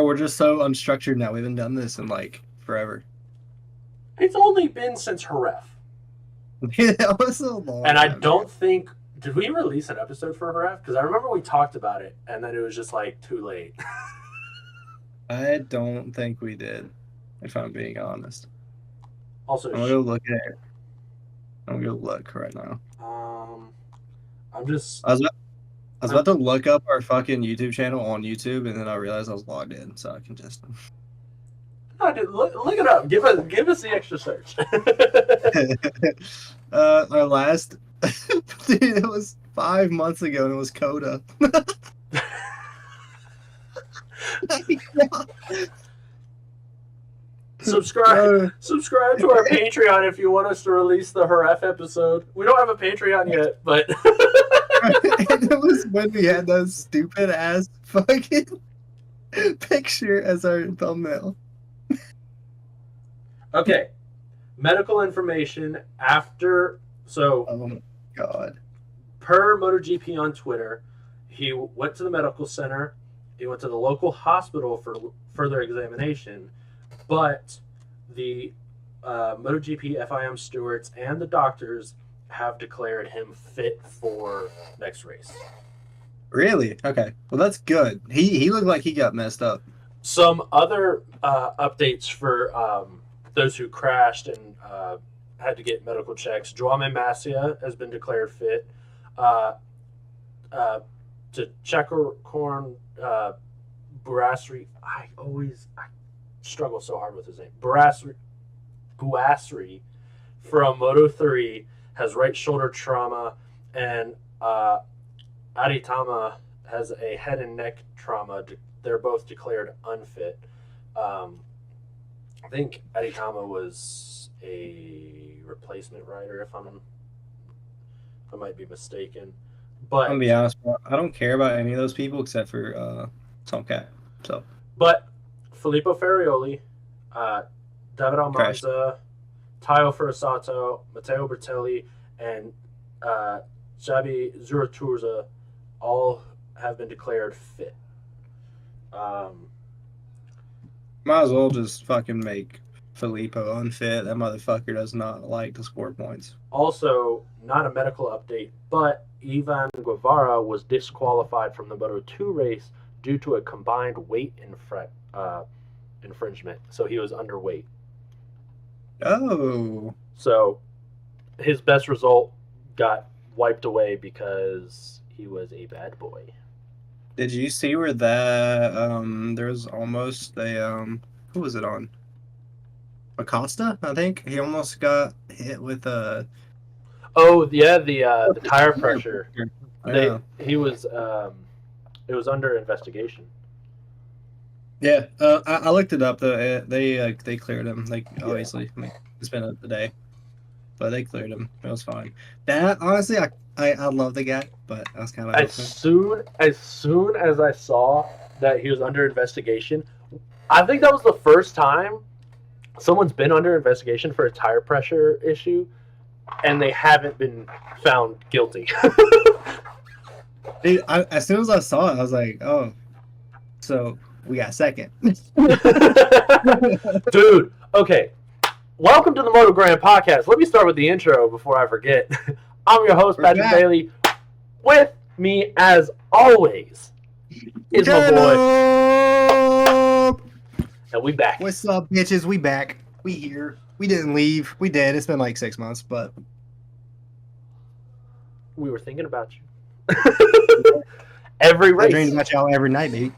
Bro, we're just so unstructured now. We haven't done this in like forever. It's only been since Haref. That was a long And I time don't ago. think... Did we release an episode for Haref? Because I remember we talked about it, and then it was just like too late. I don't think we did, if I'm being honest. Also, I'm gonna go look at it. I'm gonna go look right now. I'm just... I was about to look up our fucking YouTube channel on YouTube, and then I realized I was logged in, so I can just. No, dude, look it up. Give us the extra search. Our last, dude, it was 5 months ago, and it was Coda. Subscribe to our Patreon if you want us to release the Haref episode. We don't have a Patreon yet, but And it was when we had that stupid ass fucking picture as our thumbnail. Okay. Medical information after... So, oh my god. Per MotoGP on Twitter, he went to the medical center. He went to the local hospital for further examination. But the MotoGP FIM stewards and the doctors have declared him fit for next race. Really? Okay. Well, that's good. He looked like he got messed up. Some other updates for those who crashed and had to get medical checks. Joame Masia has been declared fit. To Checkercorn Burasri, I struggle so hard with his name. Guasri from Moto3 has right shoulder trauma, and Aritama has a head and neck trauma. They're both declared unfit. I think Aritama was a replacement rider, if I might be mistaken. But I'm gonna be honest, bro, I don't care about any of those people except for Tomcat. So, but Filippo Ferrioli, David Almanza, Taio Furusato, Matteo Bertelli, and Xabi Zuraturza all have been declared fit. might as well just fucking make Filippo unfit. That motherfucker does not like to score points. Also, not a medical update, but Ivan Guevara was disqualified from the Moto2 race due to a combined weight infringement. So he was underweight. Oh. So his best result got wiped away because he was a bad boy. Did you see where that there was almost a who was it on? Acosta, I think. He almost got hit with a Oh yeah, the tire pressure. Yeah. He was it was under investigation. Yeah, I looked it up though. They cleared him. Like obviously, I mean, it's been a day, but they cleared him. It was fine. That honestly, I love the guy, but I was kind of as soon as I saw that he was under investigation, I think that was the first time someone's been under investigation for a tire pressure issue, and they haven't been found guilty. Dude, as soon as I saw it, I was like, oh, so we got second. Dude, okay. Welcome to the MotoGrandPodcast. Let me start with the intro before I forget. I'm your host, Patrick Bailey. With me, as always, is my boy. And we back. What's up, bitches? We back. We here. We didn't leave. We did. It's been like 6 months, but we were thinking about you. Every race. I dreamed about y'all every night, baby.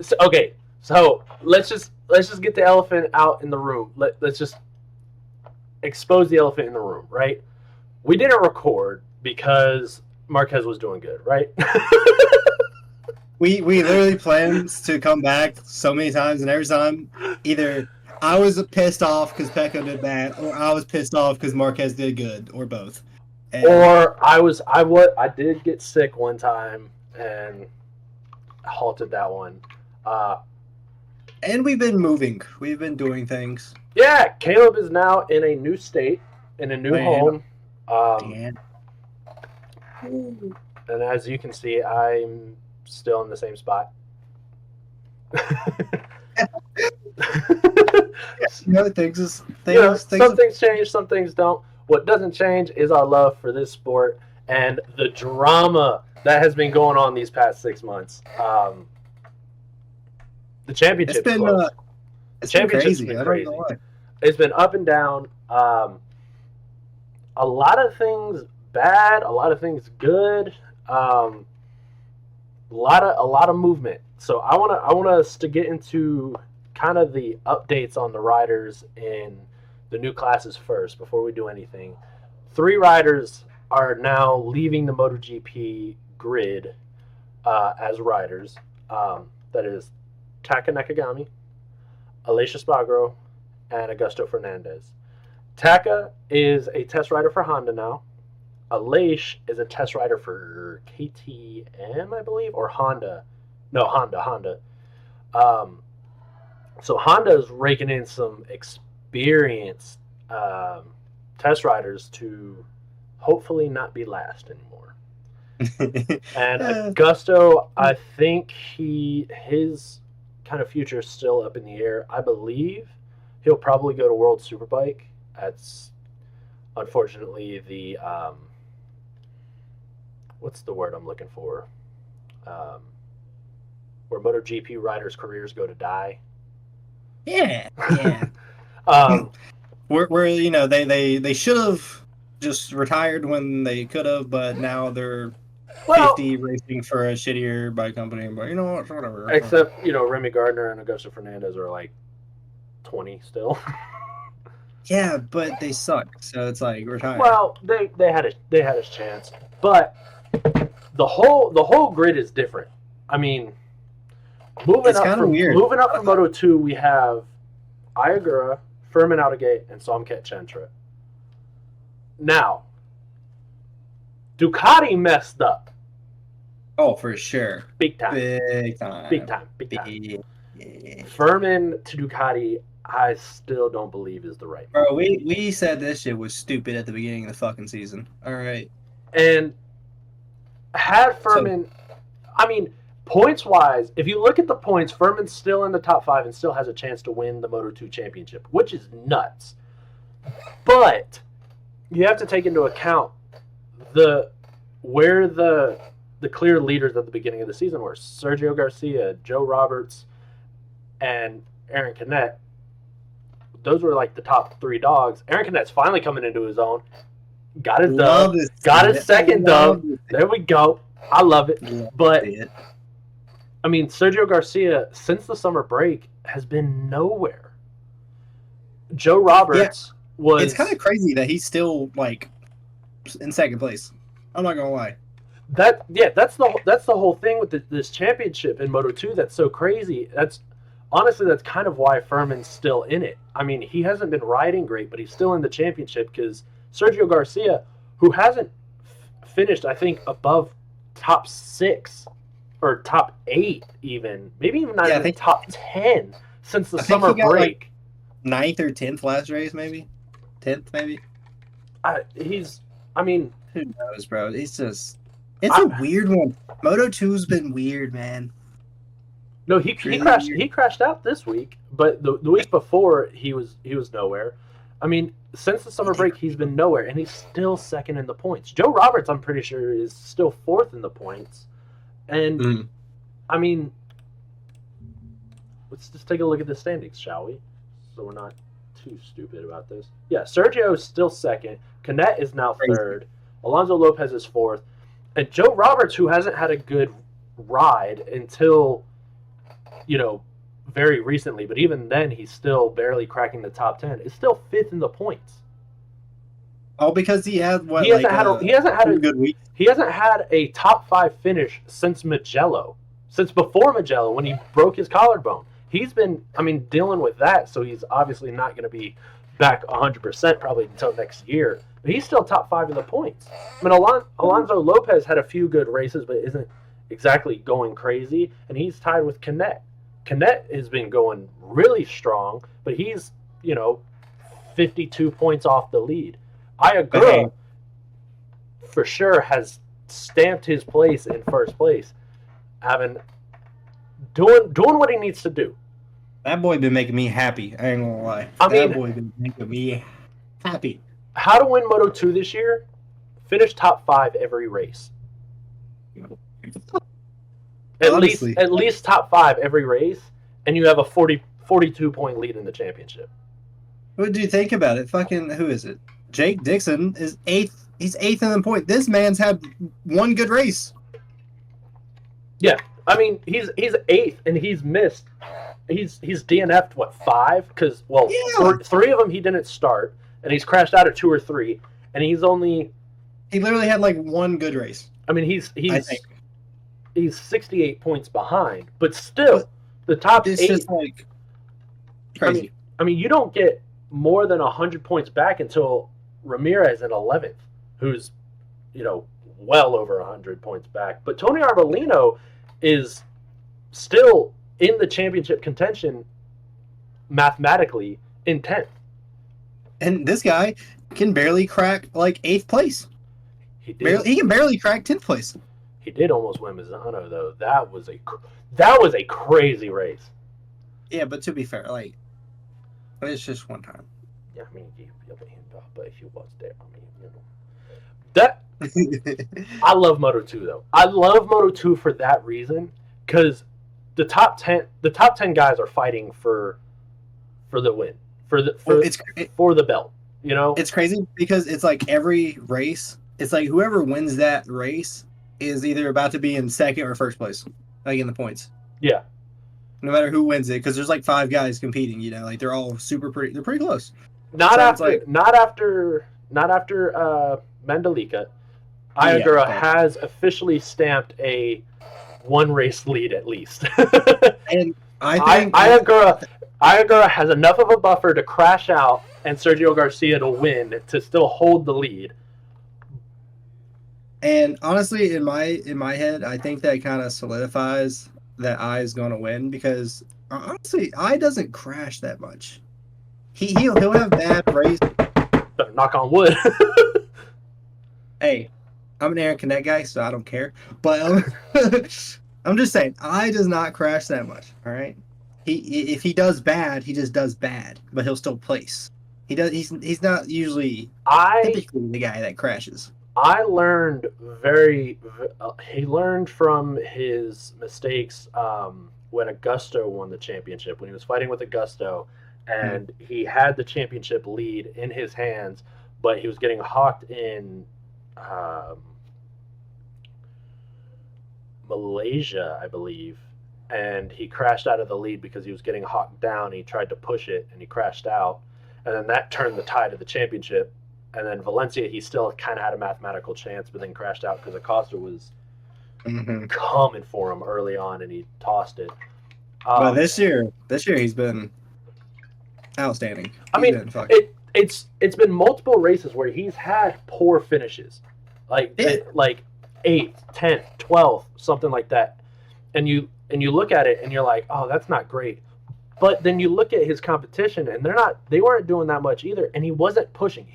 So, okay, so let's just get the elephant out in the room. Let's just expose the elephant in the room, right? We didn't record because Marquez was doing good, right? We literally planned to come back so many times, and every time either I was pissed off because Pecco did bad, or I was pissed off because Marquez did good, or both. And or I did get sick one time and halted that one. And we've been moving. We've been doing things. Yeah, Caleb is now in a new state, in a new home. And as you can see, I'm still in the same spot. Some things change, some things don't. What doesn't change is our love for this sport and the drama that has been going on these past 6 months. The championship's close. It's been crazy. I don't know why. It's been up and down. A lot of things bad, a lot of things good. A lot of movement. So I want us to get into kind of the updates on the riders in the new classes first before we do anything. 3 riders are now leaving the MotoGP grid as riders. That is Taka Nakagami, Aleix Espargaro, and Augusto Fernandez. Taka is a test rider for Honda now. Aleix is a test rider for KTM, I believe, or Honda. No, Honda. So Honda is raking in some experienced test riders to hopefully not be last anymore. And Augusto, I think his kind of future is still up in the air. I believe he'll probably go to World Superbike. That's unfortunately the what's the word I'm looking for? Where MotoGP riders' careers go to die. Yeah. where they should have just retired when they could have, but now they're 50 racing for a shittier bike company. But you know what? Whatever. Except Remy Gardner and Augusto Fernandez are like 20 still. Yeah, but they suck. So it's like retire. Well, they had a chance, but the whole grid is different. I mean, moving up from Moto 2, we have Ayagura, Furman Aldeguet, and Somket Chentra. Now, Ducati messed up. Oh, for sure. Big time. Furman to Ducati, I still don't believe is the right move. Bro, we said this shit was stupid at the beginning of the fucking season. All right. And had Furman, points-wise, if you look at the points, Furman's still in the top 5 and still has a chance to win the Moto2 championship, which is nuts. But you have to take into account where the clear leaders at the beginning of the season were. Sergio Garcia, Joe Roberts, and Aaron Canet. Those were like the top 3 dogs. Aaron Canet's finally coming into his own. Got his dub. Got his second dub. There we go. I love it. But Sergio Garcia, since the summer break, has been nowhere. Joe Roberts was. It's kind of crazy that he's still like in second place. I'm not gonna lie. That's the whole thing with this championship in Moto2 that's so crazy. That's kind of why Furman's still in it. I mean, he hasn't been riding great, but he's still in the championship because Sergio Garcia, who hasn't finished, I think, above top 6 or top 8 even, maybe even not even top 10 since the summer break. Like 9th or 10th last race, maybe 10th, maybe. Who knows, bro? It's a weird one. Moto2's been weird, man. No, he crashed out this week, but the week before he was nowhere. Since the summer break, he's been nowhere, and he's still second in the points. Joe Roberts, I'm pretty sure, is still 4th in the points. And, let's just take a look at the standings, shall we? So we're not too stupid about this. Yeah, Sergio is still 2nd. Canet is now 3rd. Alonso Lopez is 4th. And Joe Roberts, who hasn't had a good ride until, very recently, but even then he's still barely cracking the top 10, is still 5th in the points. Oh, because he hasn't had a good week. He hasn't had a top 5 finish since Mugello, since before Mugello when he broke his collarbone. He's been, dealing with that, so he's obviously not going to be back 100% probably until next year. But he's still top 5 in the points. Alonso Lopez had a few good races, but isn't exactly going crazy, and he's tied with Canet. Canet has been going really strong, but he's, 52 points off the lead. Ayagura, for sure, has stamped his place in first place, doing what he needs to do. That boy been making me happy. I ain't gonna lie. I That mean, boy been making me happy. how to win Moto 2 this year? Finish top 5 every race. Honestly, At least top 5 every race, and you have a 42 point lead in the championship. what do you think about it? Fucking who is it? Jake Dixon is 8th. He's 8th in the point. This man's had one good race. Yeah, I mean he's 8th and he's missed. He's DNF'd what 5? Because Yeah. 3 of them he didn't start, and he's crashed out at 2 or 3, and he's only. He literally had like one good race. I mean he's I think. he's 68 points behind, but still the top It's 8. just like crazy. I mean you don't get more than 100 points back until Ramirez in 11th, who's well over 100 points back. But Tony Arbolino is still in the championship contention mathematically in 10th. And this guy can barely crack like 8th place. He did. He can barely crack 10th place. He did almost win Misano though. That was a crazy race. Yeah, but to be fair, like it's just one time. Yeah, I mean, but if he was there, I mean, that. I love Moto 2 though. I love Moto 2 for that reason, because the top 10 guys are fighting for the win, for the belt. It's crazy because it's like every race, it's like whoever wins that race is either about to be in second or first place, like in the points. Yeah. No matter who wins it, because there's like 5 guys competing. Like they're all they're pretty close. Not after Mandalika. Ayagura has officially stamped a 1 race lead at least. And I think Ayagura has enough of a buffer to crash out and Sergio Garcia to win to still hold the lead. And honestly, in my head, I think that kind of solidifies that I is going to win, because honestly, I doesn't crash that much. He'll have bad races. Better knock on wood. Hey, I'm an Aaron Connect guy, so I don't care. But I'm just saying, I does not crash that much. All right, if he does bad, he just does bad, but he'll still place. He's not usually typically the guy that crashes. I learned he learned from his mistakes when Augusto won the championship, when he was fighting with Augusto, and he had the championship lead in his hands, but he was getting hawked in Malaysia, I believe, and he crashed out of the lead because he was getting hawked down. He tried to push it, and he crashed out, and then that turned the tide of the championship. And then Valencia, he still kind of had a mathematical chance, but then crashed out because Acosta was coming for him early on, and he tossed it. But this year he's been outstanding. It's been multiple races where he's had poor finishes, like 8th, 10th, 12th, something like that. And you look at it and you're like, oh, that's not great. But then you look at his competition and they weren't doing that much either, and he wasn't pushing.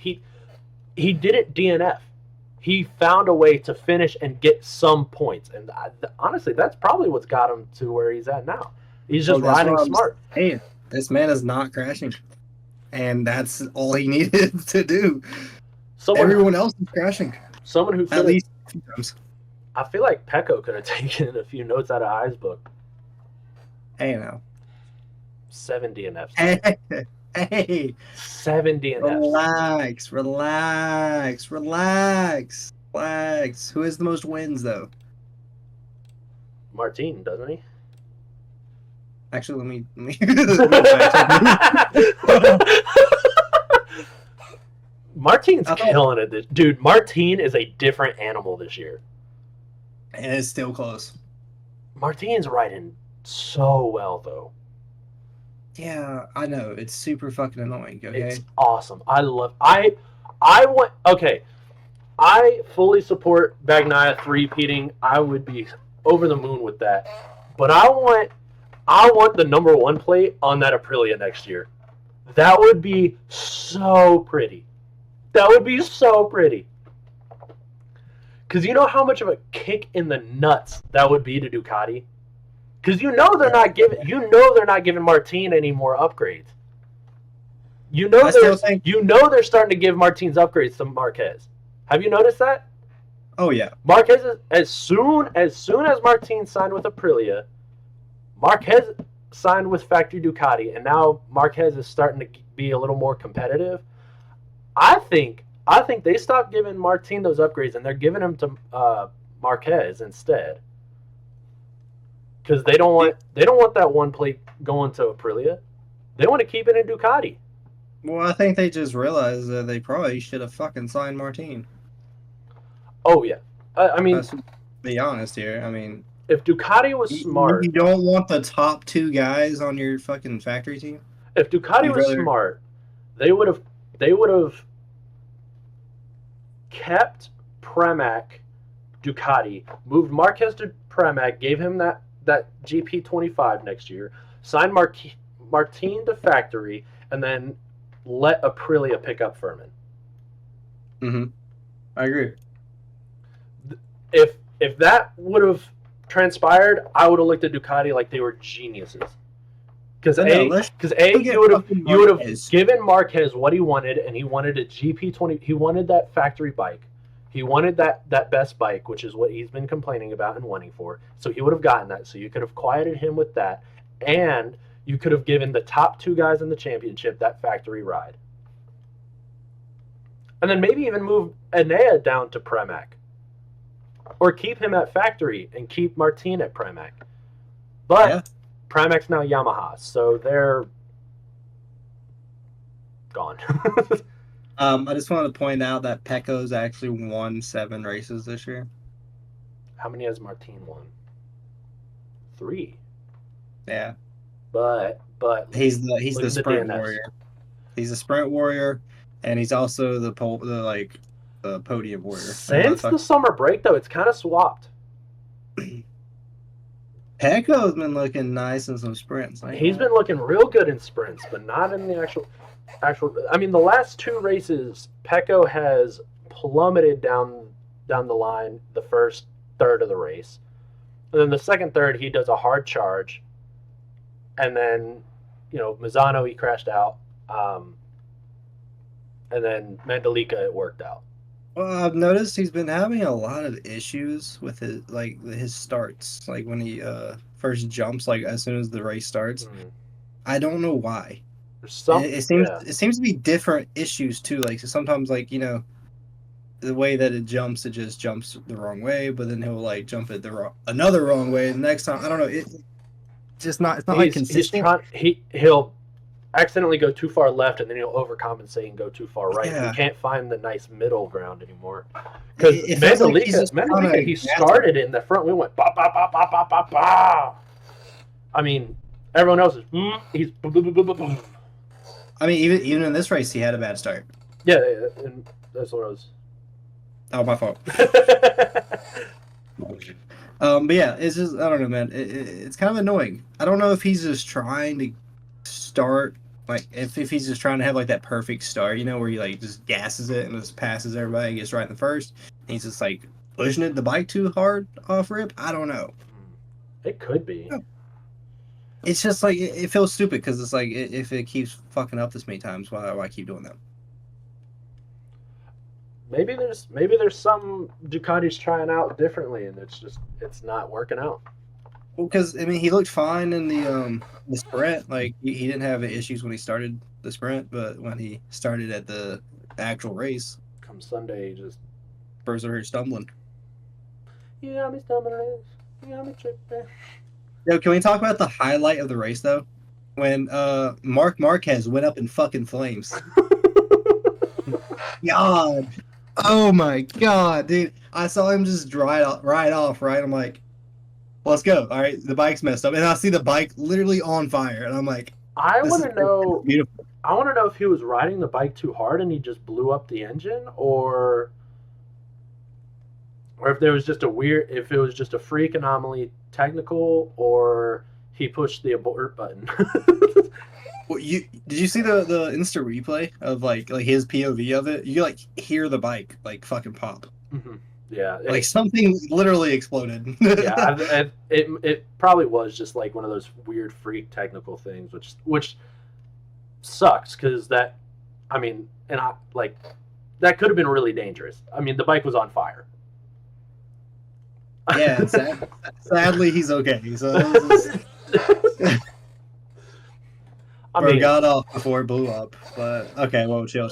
He didn't DNF. He found a way to finish and get some points. And honestly, that's probably what's got him to where he's at now. He's just riding smart. Hey, this man is not crashing. And that's all he needed to do. Everyone else is crashing. Someone who at least a few times. I feel like Pecco could have taken a few notes out of I's book. Hey, now. 7 DNFs. Hey. 7 DNFs. Relax. Who has the most wins, though? Martin, doesn't he? Actually, let me Martin's killing it. Dude, Martin is a different animal this year. And it's still close. Martin's riding so well, though. Yeah, I know. It's super fucking annoying, okay? It's awesome. I fully support Bagnaia 3-peating. I would be over the moon with that. But I want the number 1 plate on that Aprilia next year. That would be so pretty. Because you know how much of a kick in the nuts that would be to Ducati? Because they're not giving Martin any more upgrades. They're starting to give Martin's upgrades to Marquez. Have you noticed that? Oh yeah. Marquez, as soon as Martin signed with Aprilia, Marquez signed with factory Ducati, and now Marquez is starting to be a little more competitive. I think they stopped giving Martin those upgrades, and they're giving them to Marquez instead. Because they don't want that one plate going to Aprilia. They want to keep it in Ducati. Well, I think they just realized that they probably should have fucking signed Martin. Oh yeah, I mean, let's be honest here. I mean, if Ducati was smart, you don't want the top two guys on your fucking factory team. If Ducati was smart, they would have kept Pramac Ducati, moved Marquez to Pramac, gave him that GP25 next year, signed Martin to factory, and then let Aprilia pick up Furman. Mm-hmm. I agree. If that would have transpired, I would have looked at Ducati like they were geniuses. Because you would have given Marquez what he wanted, and he wanted a GP20. He wanted that factory bike. He wanted that best bike, which is what he's been complaining about and wanting for. So he would have gotten that. So you could have quieted him with that, and you could have given the top two guys in the championship that factory ride. And then maybe even move Enea down to Pramac. Or keep him at factory and keep Martin at Pramac. But yeah. Pramac's now Yamaha, so they're gone. I just wanted to point out that Pecco's actually won 7 races this year. How many has Martin won? 3. Yeah. But he's the sprint warrior. He's a sprint warrior, and he's also the podium warrior. Since the summer break, though, it's kind of swapped. Pecco's been looking nice in some sprints. He's been looking real good in sprints, but not in the actual. I mean, the last 2 races, Pecco has plummeted down the line the first third of the race, and then the second third he does a hard charge, and then Mazzano he crashed out, and then Mandalika it worked out. Well, I've noticed he's been having a lot of issues with his starts, like when he first jumps, like as soon as the race starts. Mm-hmm. I don't know why. It seems to be different issues too. Like sometimes, the way that it just jumps the wrong way, but then he'll jump it another wrong way. The next time, I don't know. It's not consistent. He'll accidentally go too far left, and then he'll overcompensate and go too far right. Yeah. He can't find the nice middle ground anymore. Because Mandalika, he started in the front. We went ba ba ba ba ba ba ba. I mean, everyone else is he's. I mean, even in this race, he had a bad start. Yeah, and that's what I was. Oh, my fault. But yeah, it's just, I don't know, man. It's kind of annoying. I don't know if he's just trying to start, if he's just trying to have that perfect start, where he just gasses it and just passes everybody and gets right in the first. And he's just pushing the bike too hard off rip. I don't know. It could be. It's just it feels stupid because it's if it keeps fucking up this many times, why keep doing that? Maybe there's some Ducati's trying out differently, and it's not working out. Well, because I mean, he looked fine in the sprint. He didn't have issues when he started the sprint, but when he started at the actual race, come Sunday, he just first I heard stumbling. You got me stumbling. You got me tripping. Yo, can we talk about the highlight of the race though? When Marc Marquez went up in fucking flames. God. Oh my god, dude. I saw him just ride off, right? I'm like, let's go. All right, the bike's messed up. And I see the bike literally on fire. And I'm like, I want to know beautiful. I want to know if he was riding the bike too hard and he just blew up the engine, or if there was just if it was just a freak anomaly technical, or he pushed the abort button. Well, did you see the Insta replay of his POV of it? You hear the bike fucking pop. Mm-hmm. Yeah, Like something literally exploded. yeah. It probably was just like one of those weird freak technical things, which sucks because that, I mean, and I like that could have been really dangerous. I mean, the bike was on fire. Yeah, sadly he's okay. So I bro mean, got off before it blew up. But okay, well, chill.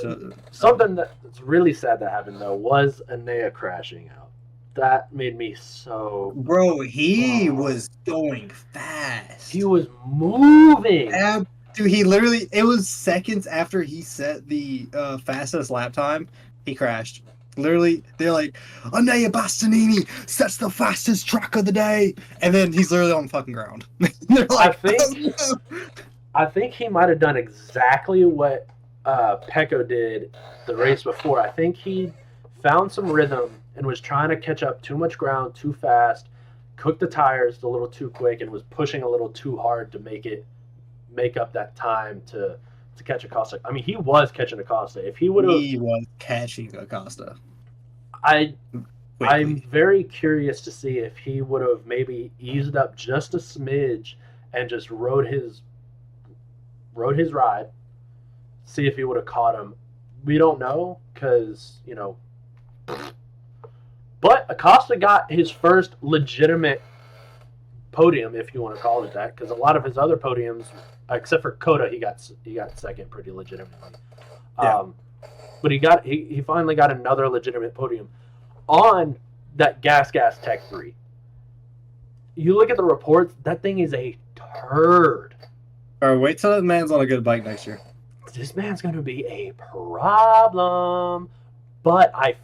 something that's really sad that happened though was Anea crashing out. That made me so. Bro, he was going fast. He was moving. Dude, he literally, it was seconds after he set the fastest lap time, he crashed. Literally, they're like, Anea Bastianini sets the fastest track of the day. And then he's literally on the fucking ground. They're like, I think he might have done exactly what Pecco did the race before. I think he found some rhythm and was trying to catch up too much ground too fast, cooked the tires a little too quick, and was pushing a little too hard to make up that time to catch Acosta. I mean, he was catching Acosta. If he would have, he was catching Acosta. I'm very curious to see if he would have maybe eased up just a smidge and just rode his ride. See if he would have caught him. We don't know because, you know. But Acosta got his first legitimate podium, if you want to call it that, because a lot of his other podiums, except for Coda, he got second pretty legitimately. Yeah. But he finally got another legitimate podium on that Gas Tech 3. You look at the reports, that thing is a turd. All right, wait till that man's on a good bike next year. This man's going to be a problem. But I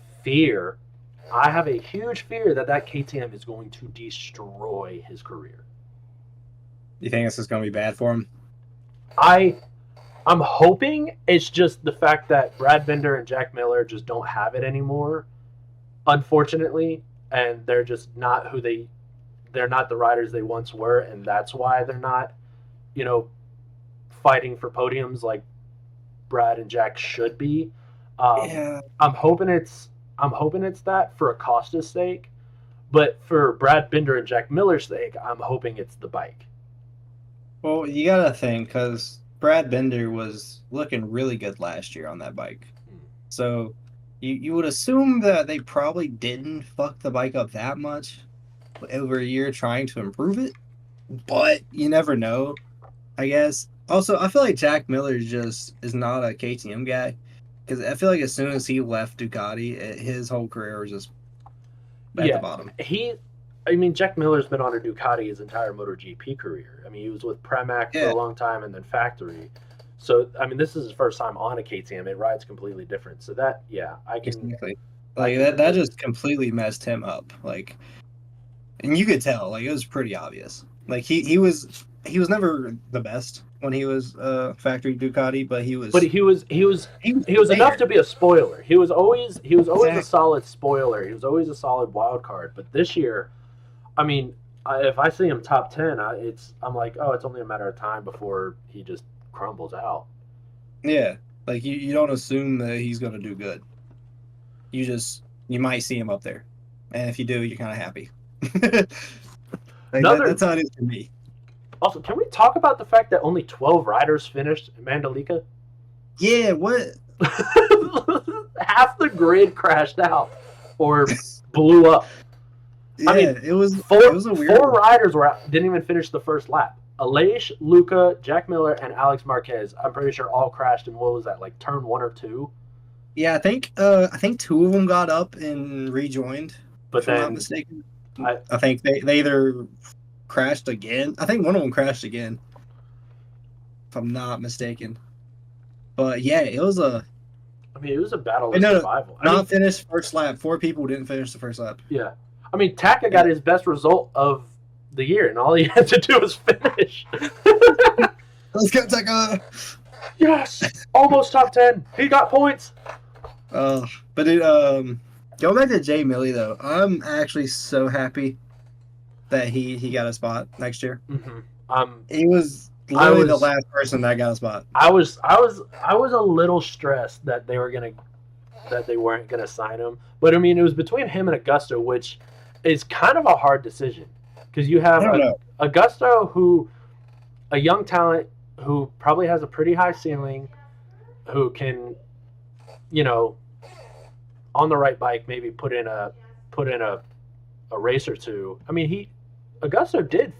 have a huge fear that KTM is going to destroy his career. You think this is going to be bad for him? I'm hoping it's just the fact that Brad Binder and Jack Miller just don't have it anymore, unfortunately, and they're just not they're not the riders they once were, and that's why they're not, fighting for podiums like Brad and Jack should be. Yeah. I'm hoping it's that for Acosta's sake, but for Brad Binder and Jack Miller's sake, I'm hoping it's the bike. Well, you gotta think, because Brad Binder was looking really good last year on that bike. So you would assume that they probably didn't fuck the bike up that much over a year trying to improve it. But you never know, I guess. Also, I feel like Jack Miller is not a KTM guy. Because I feel like as soon as he left Ducati, his whole career was just at the bottom. Jack Miller's been on a Ducati his entire MotoGP career. I mean, he was with Pramac for a long time and then Factory. So, I mean, this is his first time on a KTM. It rides completely different. So that, I can... Exactly. That just completely messed him up. And you could tell, it was pretty obvious. He was never the best when he was factory Ducati, but he was enough to be a spoiler. He was always a solid spoiler. He was always a solid wild card. But this year, I mean, if I see him top 10, I'm like, oh, it's only a matter of time before he just crumbles out. Yeah, you don't assume that he's gonna do good. You might see him up there, and if you do, you're kind of happy. That's how it is for me. Also, can we talk about the fact that only 12 riders finished in Mandalika? Yeah, what? Half the grid crashed out or blew up. Yeah, it was a weird 4 riders didn't even finish the first lap. Aleix, Luca, Jack Miller, and Alex Marquez, I'm pretty sure all crashed in, what was that, turn 1 or 2? Yeah, I think 2 of them got up and rejoined, but if I'm not mistaken. I think they either crashed again. I think one of them crashed again, if I'm not mistaken. But yeah, it was a battle of survival. Finished first lap. 4 people didn't finish the first lap. Yeah. I mean, Taka got his best result of the year, and all he had to do was finish. Let's go, Taka! Yes! Almost top 10. He got points. But going back to Jay Milley, though, I'm actually so happy that he got a spot next year. Mm-hmm. He was literally the last person that got a spot. I was a little stressed that they were gonna that they weren't going to sign him. But I mean, it was between him and Augusto, which is kind of a hard decision because you have Augusto, who a young talent who probably has a pretty high ceiling, who can, you know, on the right bike maybe put in a race or two. I mean, Augusto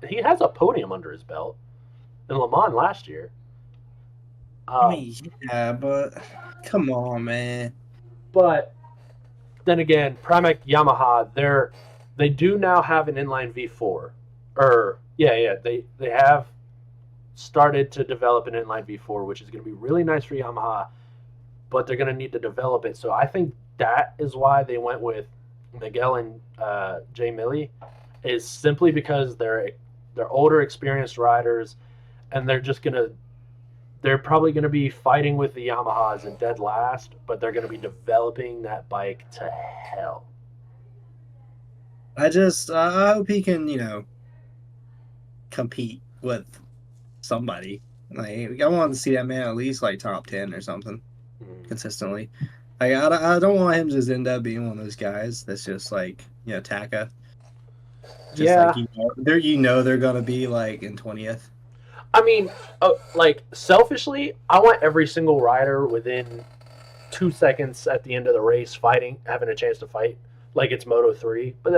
he has a podium under his belt in Le Mans last year. I mean, yeah, but come on, man. But then again, Pramac Yamaha, they do now have an inline V4. They have started to develop an inline V4, which is going to be really nice for Yamaha, but they're going to need to develop it. So I think that is why they went with Miguel and Jay Milley, is simply because they're older, experienced riders, and they're probably going to be fighting with the Yamahas in dead last, but they're going to be developing that bike to hell. I hope he can, compete with somebody. Like, I want to see that man at least like top 10 or something consistently. Like, I don't want him to just end up being one of those guys that's just like, Taka. Just they're gonna be like in 20th. I mean, like, selfishly, I want every single rider within 2 seconds at the end of the race having a chance to fight, like it's Moto3. But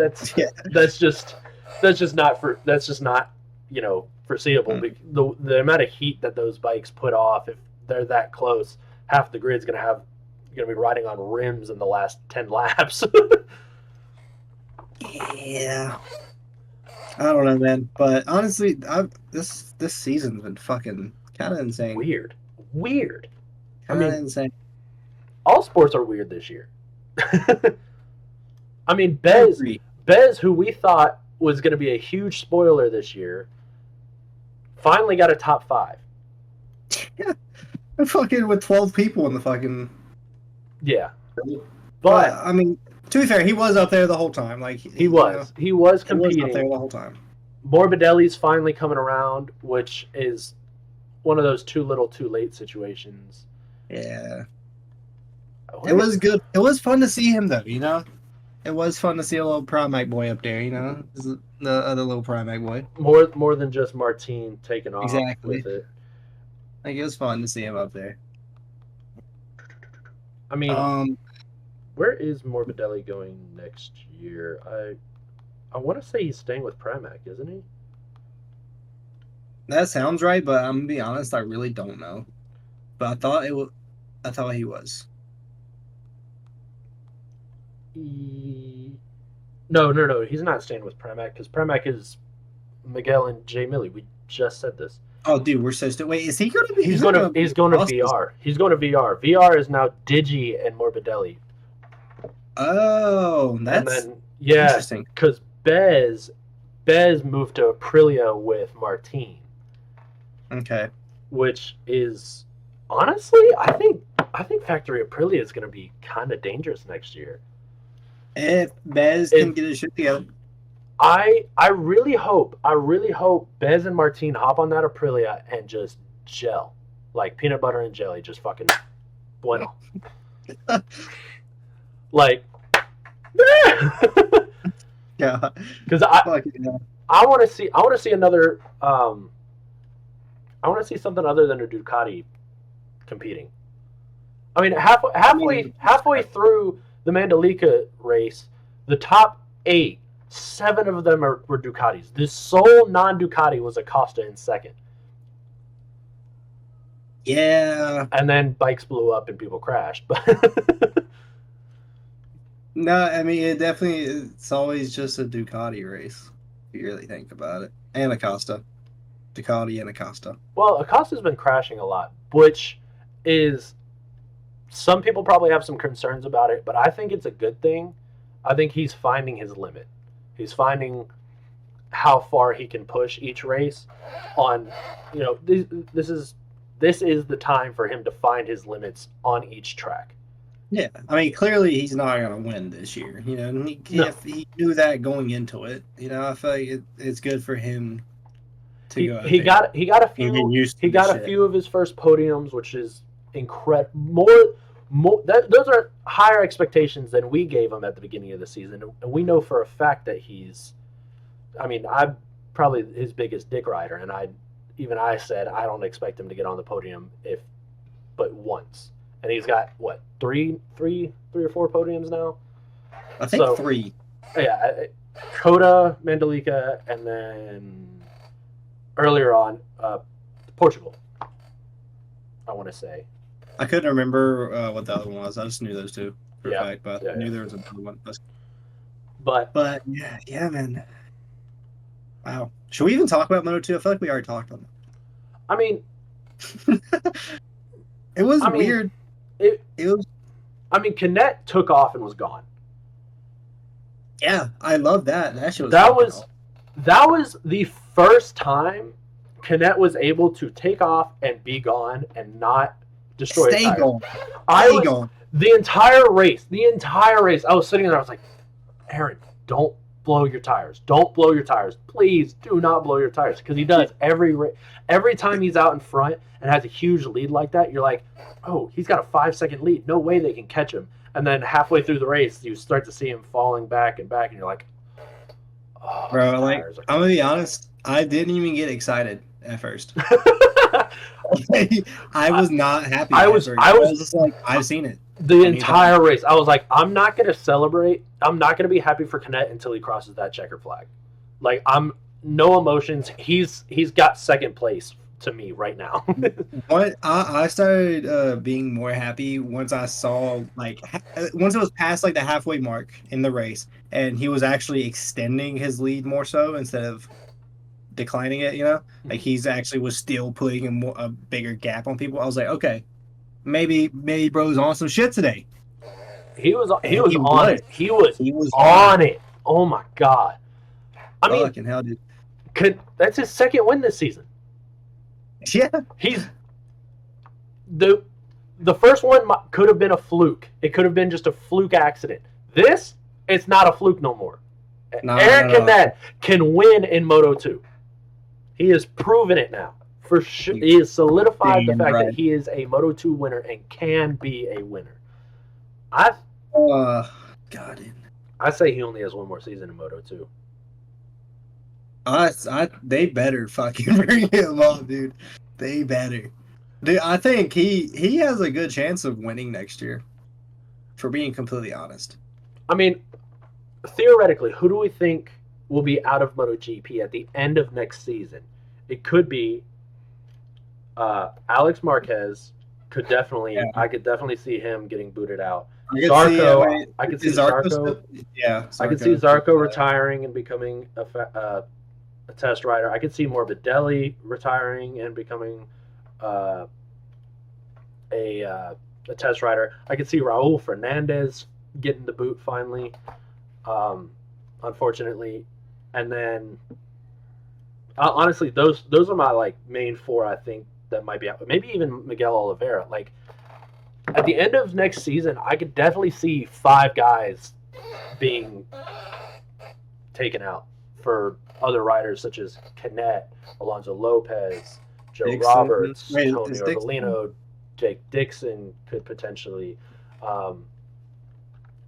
that's just not foreseeable. The amount of heat that those bikes put off, if they're that close, half the grid's gonna be riding on rims in the last 10 laps. Yeah. I don't know, man. But honestly, this season's been fucking kind of insane. Weird. Kind of insane. All sports are weird this year. I mean, Bez, who we thought was going to be a huge spoiler this year, finally got a top 5. Yeah. Fucking with 12 people in the fucking... Yeah. But I mean... To be fair, he was up there the whole time. Like he was competing. He was up there the whole time. Morbidelli's finally coming around, which is one of those too little, too late situations. Yeah, it was good. It was fun to see him, though. It was fun to see a little Pramac boy up there. The other little Pramac boy. More than just Martin taking off with it. Like, it was fun to see him up there. I mean. Where is Morbidelli going next year? I want to say he's staying with Pramac, isn't he? That sounds right, but I'm gonna be honest, I really don't know. But I thought he was. No. He's not staying with Pramac because Pramac is Miguel and Jay Milley. We just said this. Oh, dude, we're so stupid. Wait, is he going to be? He's going to VR. He's going to VR. VR is now Digi and Morbidelli. Oh, that's interesting. Because Bez moved to Aprilia with Martin. Okay. Which is honestly, I think Factory Aprilia is going to be kind of dangerous next year. If Bez can get his shit together. I really hope Bez and Martin hop on that Aprilia and just gel like peanut butter and jelly, just fucking bueno. Like, yeah, because I want to see another. I want to see something other than a Ducati competing. I mean, halfway through the Mandalika race, the top 8, 7 of them were Ducatis. The sole non-Ducati was Acosta in second. Yeah, and then bikes blew up and people crashed, but. No, I mean, it's always just a Ducati race, if you really think about it. And Acosta. Ducati and Acosta. Well, Acosta's been crashing a lot, which is... Some people probably have some concerns about it, but I think it's a good thing. I think he's finding his limit. He's finding how far he can push each race on... This is the time for him to find his limits on each track. Yeah, I mean, clearly he's not going to win this year. He knew that going into it. I feel like it's good for him to go. He got a few. He got a few of his first podiums, which is incredible. those are higher expectations than we gave him at the beginning of the season, and we know for a fact that he's. I mean, I'm probably his biggest dick rider, and I said I don't expect him to get on the podium but once, and he's got what three or four podiums now. I think 3. Yeah, Coda, Mandalika, and then earlier on Portugal. I want to say. I couldn't remember what the other one was. I just knew those two for a fact, but I knew there was another one. But yeah, man. Wow. Should we even talk about Moto2? I feel like we already talked on that. I mean, it was weird. It was. I mean, Canet took off and was gone. Yeah, I love that. That was the first time Canet was able to take off and be gone and not destroy his tires. Gone. The entire race, I was sitting there, I was like, Aaron, don't blow your tires. Don't blow your tires. Please do not blow your tires. Because he does every time he's out in front and has a huge lead like that, you're like, oh, he's got a 5-second lead. No way they can catch him. And then halfway through the race, you start to see him falling back, and you're like, oh, bro, like, I'm going to be honest, I didn't even get excited at first. I was not happy. I was just like, I've seen it. The entire race, I was like, I'm not going to celebrate. I'm not going to be happy for Canet until he crosses that checker flag. Like, I'm no emotions. He's got second place to me right now. I started being more happy once I saw, like, once it was past like the halfway mark in the race, and he was actually extending his lead more so instead of declining it. You know, like he's actually was still putting a bigger gap on people. I was like, okay, maybe bro's on some shit today. He was on it. He was on it. Oh my god! I mean, fucking hell, dude. That's his second win this season. Yeah, he's the first one could have been a fluke. It could have been just a fluke accident. This, it's not a fluke no more. Eric Canet can win in Moto2. He has proven it now. For sure, he has solidified the fact that he is a Moto2 winner and can be a winner. I say he only has one more season in Moto2. They better fucking bring him on, dude. They better. Dude, I think he has a good chance of winning next year, for being completely honest. I mean, theoretically, who do we think will be out of MotoGP at the end of next season? It could be Alex Marquez. I could definitely see him getting booted out. Zarco, I could see Zarco. Yeah, I could see Zarco retiring and becoming a test rider. I could see Morbidelli retiring and becoming a test rider. I could see Raul Fernandez getting the boot finally, unfortunately. And then, honestly, those are my like main 4. I think that might be out. Maybe even Miguel Oliveira. Like at the end of next season, I could definitely see 5 guys being taken out for other riders such as Canet, Alonso Lopez, Joe Dixon, Roberts, Tony Arbolino, Jake Dixon could potentially,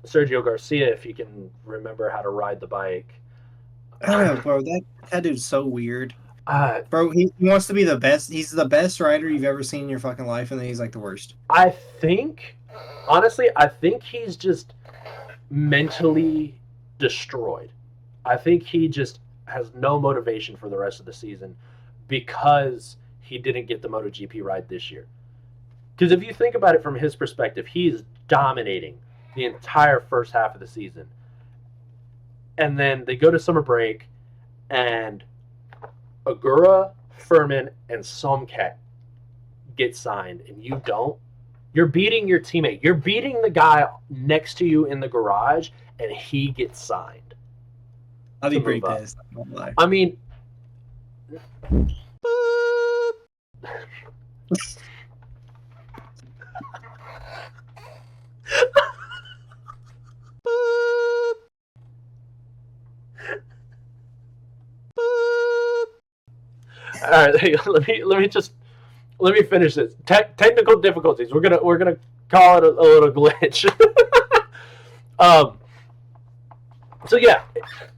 Sergio Garcia if he can remember how to ride the bike. I don't know, bro. That dude's so weird. Bro, he wants to be the best. He's the best rider you've ever seen in your fucking life, and then he's like the worst. Honestly, I think he's just mentally destroyed. I think he just has no motivation for the rest of the season because he didn't get the MotoGP ride this year. Because if you think about it from his perspective, he's dominating the entire first half of the season. And then they go to summer break, and Agura, Furman, and Somcat get signed, and you don't. You're beating your teammate. You're beating the guy next to you in the garage, and he gets signed. I'd be pretty pissed. I mean, all right, let me finish this. Technical difficulties. We're gonna Call it a little glitch. So yeah,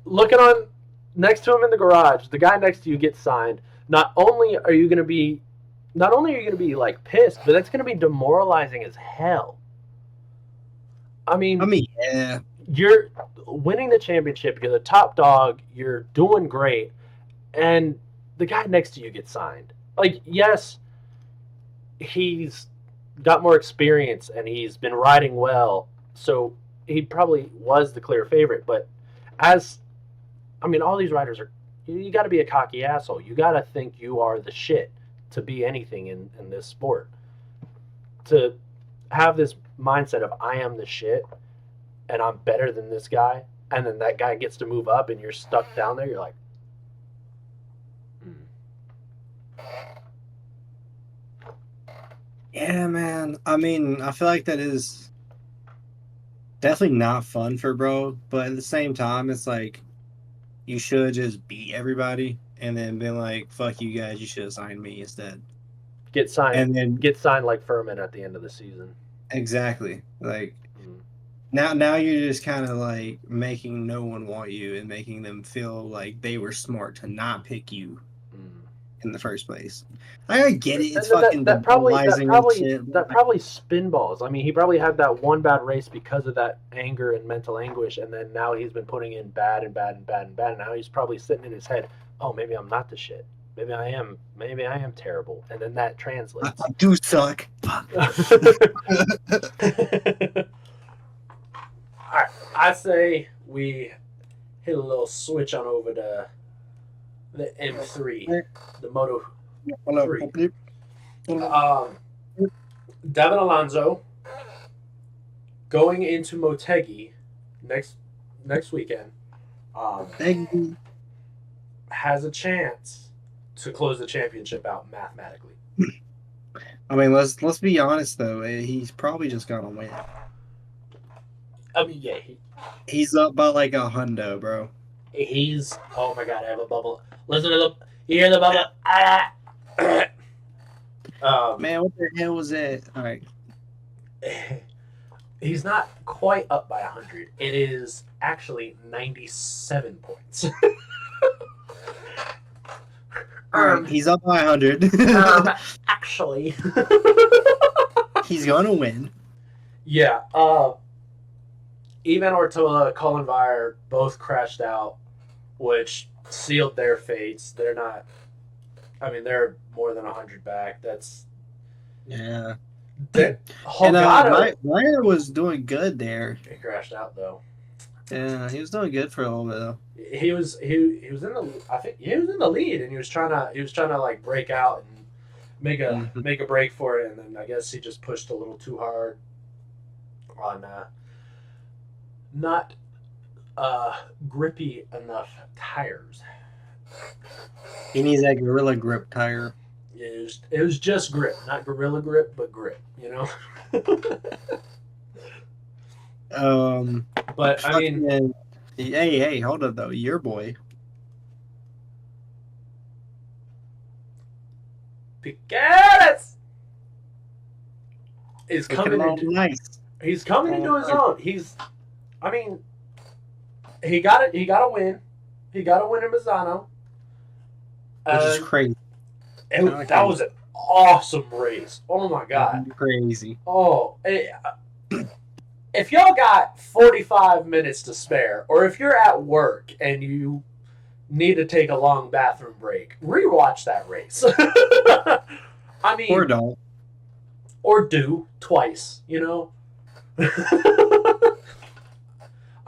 looking on next to him in the garage, the guy next to you gets signed. Not only are you going to be like pissed, but that's going to be demoralizing as hell. I mean, yeah. You're winning the championship. You're the top dog. You're doing great, and the guy next to you gets signed. Like, yes, he's got more experience and he's been riding well, so he probably was the clear favorite. But all these riders are. You got to be a cocky asshole. You got to think you are the shit to be anything in this sport. To have this mindset of I am the shit and I'm better than this guy, and then that guy gets to move up and you're stuck down there, you're like, Yeah, man. I mean, I feel like that is definitely not fun for bro, but at the same time, it's like you should just beat everybody and then be like, fuck you guys, you should have signed me instead. Get signed, and then get signed like Furman at the end of the season. Exactly. Like now you're just kind of like making no one want you and making them feel like they were smart to not pick you in the first place. I get it. It's fucking that probably spinballs. I mean, he probably had that one bad race because of that anger and mental anguish, and then now he's been putting in bad and bad and bad and bad. And now he's probably sitting in his head, oh, maybe I'm not the shit. Maybe I am terrible. And then that translates. I do suck. All right, I say we hit a little switch on over to the M3, the Moto 3. Devin Alonso going into Motegi next weekend has a chance to close the championship out mathematically. I mean, let's be honest though. He's probably just gonna win. I mean, yeah, he's up by like a hundo, bro. He's oh my god, I have a bubble. Listen to you hear the bubble? Man, what the hell was that? All right. He's not quite up by 100. It is actually 97 points. He's up by 100. Actually. He's going to win. Yeah. Ivan Ortola, Colin Vire both crashed out, which sealed their fates. They're not... I mean, they're more than 100 back. That's... Yeah. Holgado... Vire was doing good there. He crashed out, though. Yeah, he was doing good for a little bit, though. He was in the... I think he was in the lead, and he was trying to like break out and make a break for it, and then I guess he just pushed a little too hard on not grippy enough tires. He needs that Gorilla Grip tire. It was just grip, not Gorilla Grip, but grip, you know? But I mean... Hey, hold up, though. Your boy. Piqueras is coming into... Nice. He's coming into his own. He got it. He got a win. He got a win in Misano. Which is crazy. That was an awesome race. Oh my god. Crazy. Oh, if y'all got 45 minutes to spare, or if you're at work and you need to take a long bathroom break, rewatch that race. I mean, or don't. Or do twice, you know?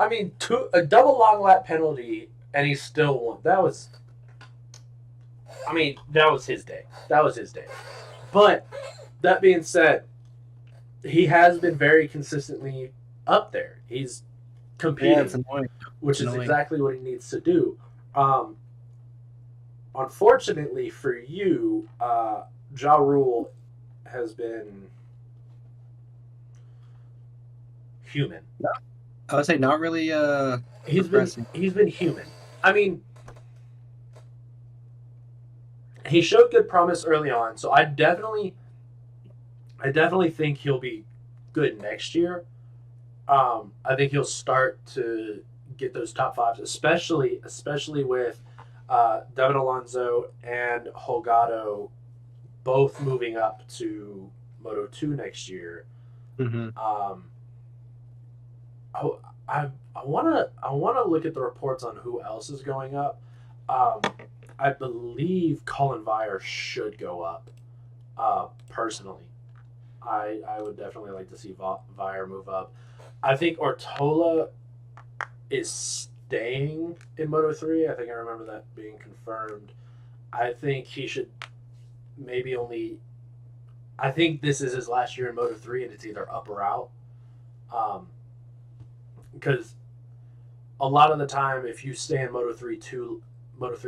I mean, a double long lap penalty, and he still won. That was his day. But that being said, he has been very consistently up there. He's competing, which is exactly what he needs to do. Unfortunately for you, Ja Rule has been human. I would say not really. He's been human. I mean, he showed good promise early on, so I definitely think he'll be good next year, I think he'll start to get those top fives, especially with David Alonso and Holgado both moving up to Moto 2 next year. Mm-hmm. I wanna look at the reports on who else is going up. I believe Colin Vire should go up. Personally, I would definitely like to see Vire move up. I think Ortola is staying in Moto 3. I think I remember that being confirmed. I think he should maybe only. I think this is his last year in Moto 3, and it's either up or out. Because a lot of the time, if you stay in Moto 3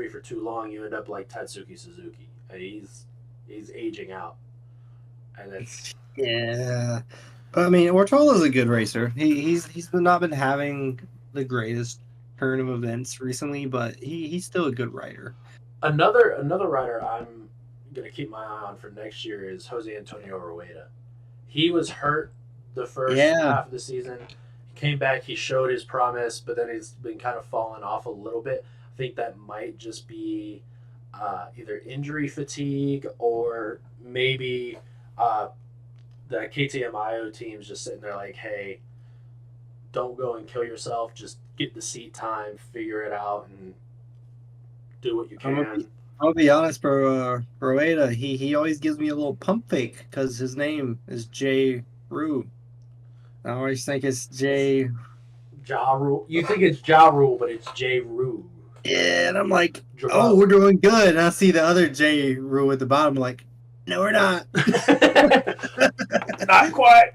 for too long, you end up like Tatsuki Suzuki. He's aging out, and it's Yeah. I mean, Ortola's a good racer. He's not been having the greatest turn of events recently, but he's still a good rider. another rider I'm gonna keep my eye on for next year is Jose Antonio Rueda. He was hurt the first half of the season. He came back, he showed his promise, but then he's been kind of falling off a little bit. I think that might just be either injury fatigue or maybe the KTM IO team's just sitting there like, hey, don't go and kill yourself. Just get the seat time, figure it out, and do what you can. I'll be honest, bro. Rueda, he always gives me a little pump fake because his name is J. Rue. I always think it's J. Ja Rule. You think it's Ja Rule, but it's J. Rue. Yeah, and I'm like, oh, we're doing good. And I see the other J. Rue at the bottom, like, no, we're not. Not quite.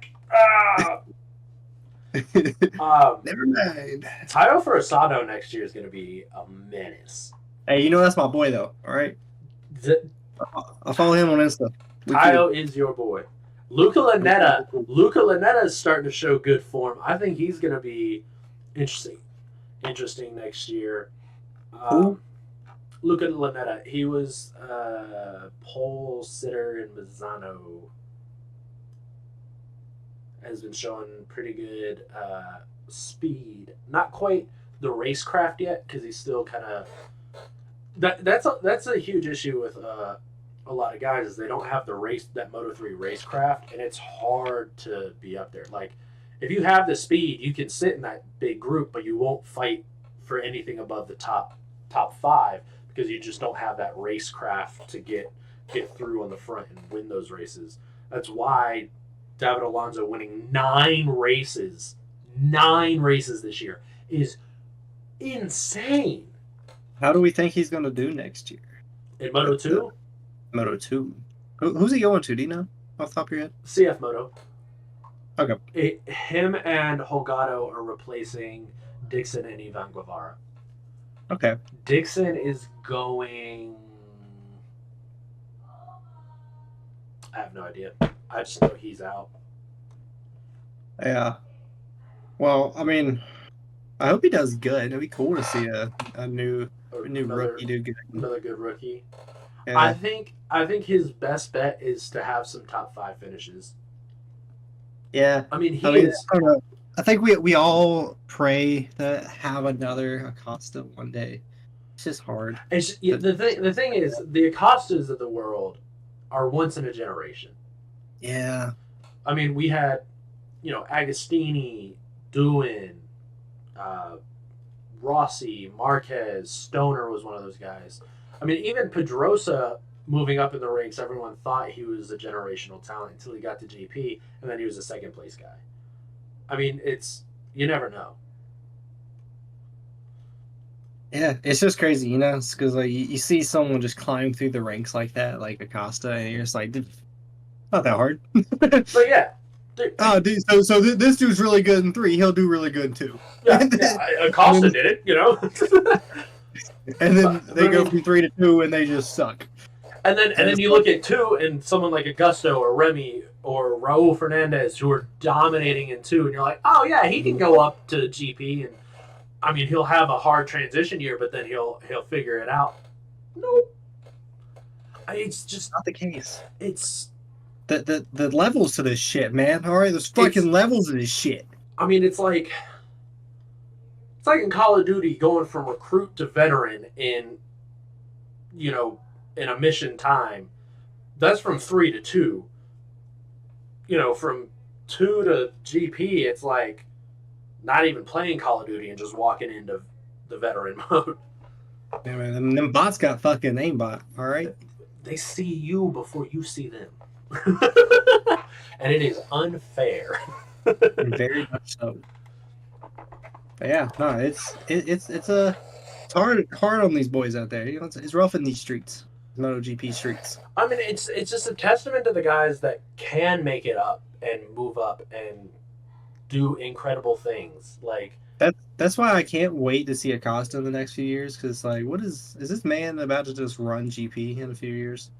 Never mind. Tayo Furasado next year is going to be a menace. Hey, you know that's my boy, though. All right? I'll follow him on Insta. Tayo is your boy. Luca Lanetta is starting to show good form. I think he's going to be interesting next year. Luca Lanetta, he was pole sitter in Misano. Has been showing pretty good speed. Not quite the racecraft yet, because he's still kind of. That's a huge issue with a lot of guys is they don't have that Moto3 racecraft, and it's hard to be up there. Like, if you have the speed, you can sit in that big group, but you won't fight for anything above the top 5 because you just don't have that racecraft to get through on the front and win those races. That's why David Alonso winning 9 races this year is insane. How do we think he's going to do next year? In Moto 2? Moto 2. Who's he going to? Do you know off the top of your head? CF Moto. Okay. Him and Holgado are replacing Dixon and Ivan Guevara. Okay. Dixon is going. I have no idea. I just know he's out. Yeah. Well, I mean, I hope he does good. It'd be cool to see a new rookie do good. Another good rookie. Yeah. I think his best bet is to have some top 5 finishes. Yeah. I mean, I think we all pray to have another Acosta one day. It's just hard. The thing is, the Acostas of the world are once in a generation. Yeah. I mean, we had, Agostini, Doohan, Rossi, Marquez, Stoner was one of those guys. I mean, even Pedrosa moving up in the ranks, everyone thought he was a generational talent until he got to GP, and then he was a second place guy. I mean, you never know. Yeah, it's just crazy, because like you see someone just climb through the ranks like that, like Acosta, and you're just like, dude, not that hard. But yeah. Dude, so this dude's really good in 3. He'll do really good in 2. Yeah, Acosta did it, And then they go from 3 to 2, and they just suck. And then you look at 2, and someone like Augusto or Remy or Raul Fernandez who are dominating in 2, and you're like, oh yeah, he can go up to GP, and I mean he'll have a hard transition year, but then he'll figure it out. Nope. It's just not the case. It's the levels to this shit, man. All right, there's fucking levels of this shit. I mean, it's like in Call of Duty going from recruit to veteran in in a mission time. That's from 3 to 2. From 2 to GP, it's like not even playing Call of Duty and just walking into the veteran mode. Yeah, man, them bots got fucking aimbot. All right, they see you before you see them, and it is unfair. Very much so. But yeah, no, it's hard on these boys out there. It's rough in these streets, MotoGP streets. I mean, it's just a testament to the guys that can make it up and move up and do incredible things. Like that's why I can't wait to see Acosta in the next few years. Because like, is this man about to just run GP in a few years?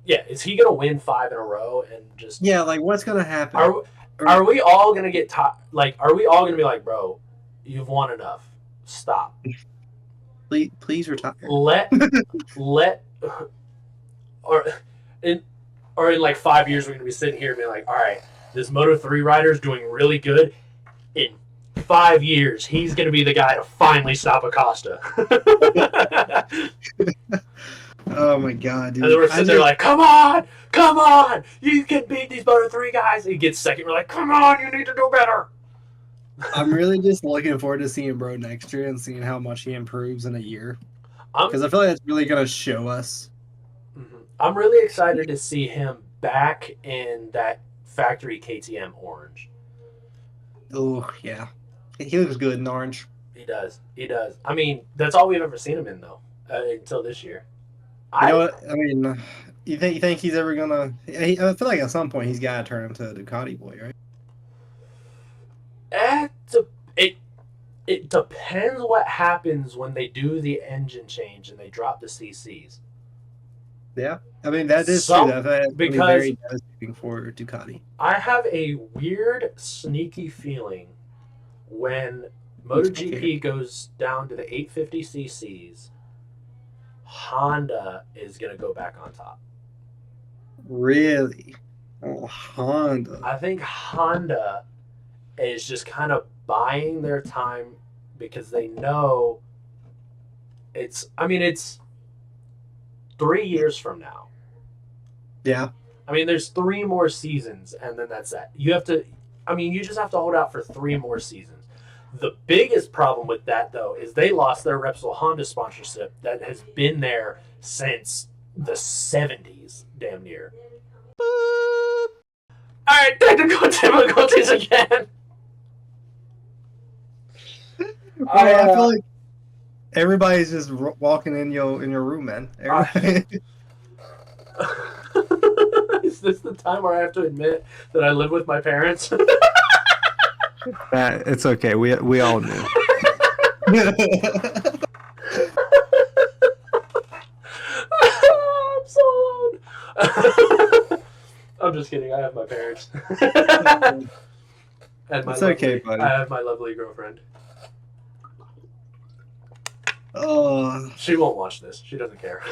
Yeah, is he gonna win 5 in a row and just? Yeah, like what's gonna happen? Are we all gonna get are we all gonna be like, bro, you've won enough. Stop. Please retire. Let or in like 5 years we're gonna be sitting here and be like, all right, this Moto3 rider is doing really good. In 5 years, he's gonna be the guy to finally stop Acosta. Oh my god, dude. And then we're sitting there like, come on, you can beat these Moto3 guys. And he gets second. We're like, come on, you need to do better. I'm really just looking forward to seeing Bro next year and seeing how much he improves in a year. Because I feel like that's really going to show us. I'm really excited to see him back in that factory KTM orange. Oh, yeah. He looks good in orange. He does. I mean, that's all we've ever seen him in, though, until this year. You know what? I mean, you think he's ever going to... I feel like at some point he's got to turn into a Ducati boy, right? It depends what happens when they do the engine change and they drop the CCs. Yeah, I mean that is true. That's because very devastating for Ducati. I have a weird, sneaky feeling when MotoGP goes down to the 850 CCs, Honda is gonna go back on top. Really? Oh, Honda. I think Honda is just kind of buying their time because they know it's 3 years from now. Yeah. I mean, there's 3 more seasons and then that's that. You just have to hold out for 3 more seasons. The biggest problem with that, though, is they lost their Repsol Honda sponsorship that has been there since the 70s, damn near. Boop. All right, technical difficulties again. I feel like everybody's just walking in your room, man. Is this the time where I have to admit that I live with my parents? It's okay. We all knew. I'm so alone. I'm just kidding. I have my parents. It's okay, buddy. I have my lovely girlfriend. Oh, she won't watch this. She doesn't care.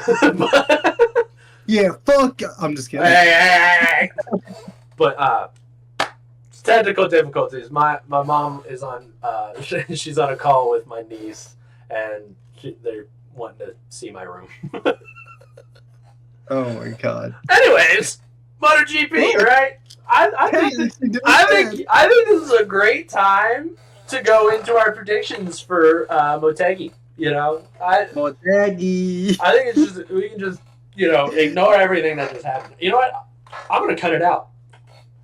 Yeah, fuck. I'm just kidding. Hey. But technical difficulties. My mom is on. She's on a call with my niece, and they're wanting to see my room. Oh my god. Anyways, MotoGP, right? I think this is a great time to go into our predictions for Motegi. Motegi. I think it's just we can just ignore everything that just happened. You know what? I'm gonna cut it out.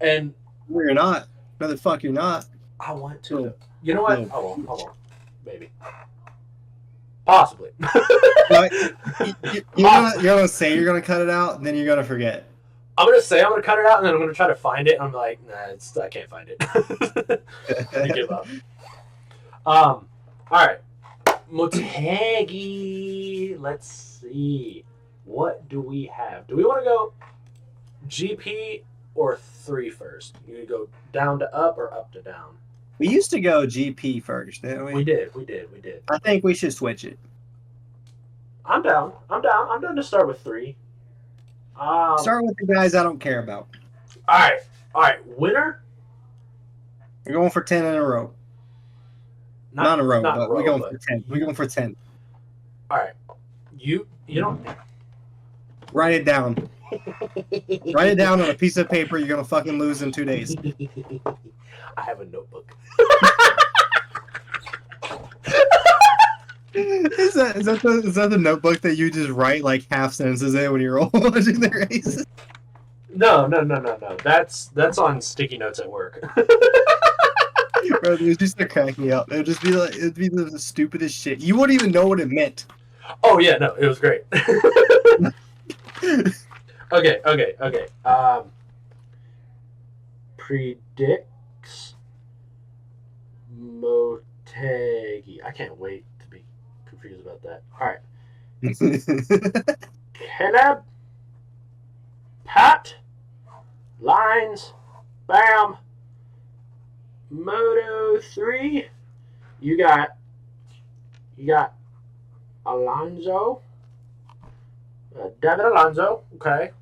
And no, you're not. No, the fuck you're not. I want to. No. You know what? No. Hold on, maybe. Possibly. You're gonna say you're gonna cut it out, and then you're gonna forget. I'm gonna say I'm gonna cut it out, and then I'm gonna try to find it. And I'm like, nah, I can't find it. I give up. All right. Motegi. Let's see. What do we have? Do we want to go GP or 3 first? You go down to up or up to down? We used to go GP first, didn't we? We did. I think we should switch it. I'm down to start with 3. Start with the guys I don't care about. All right. Winner? We're going for 10 in a row. Not in a row, but we're going for 10. We're going for 10. All right. You don't. Write it down. Write it down on a piece of paper. You're gonna fucking lose in 2 days. I have a notebook. Is that the notebook that you just write like half sentences in when you're watching the races? No. That's on sticky notes at work. Bro, it would just crack me up. It'd be the stupidest shit. You wouldn't even know what it meant. Oh yeah, no, it was great. Okay. Predicts Motegi. I can't wait to be confused about that. All right. Caleb, Pat, Lines, Bam, Moto 3. You got Alonso, David Alonso. Okay.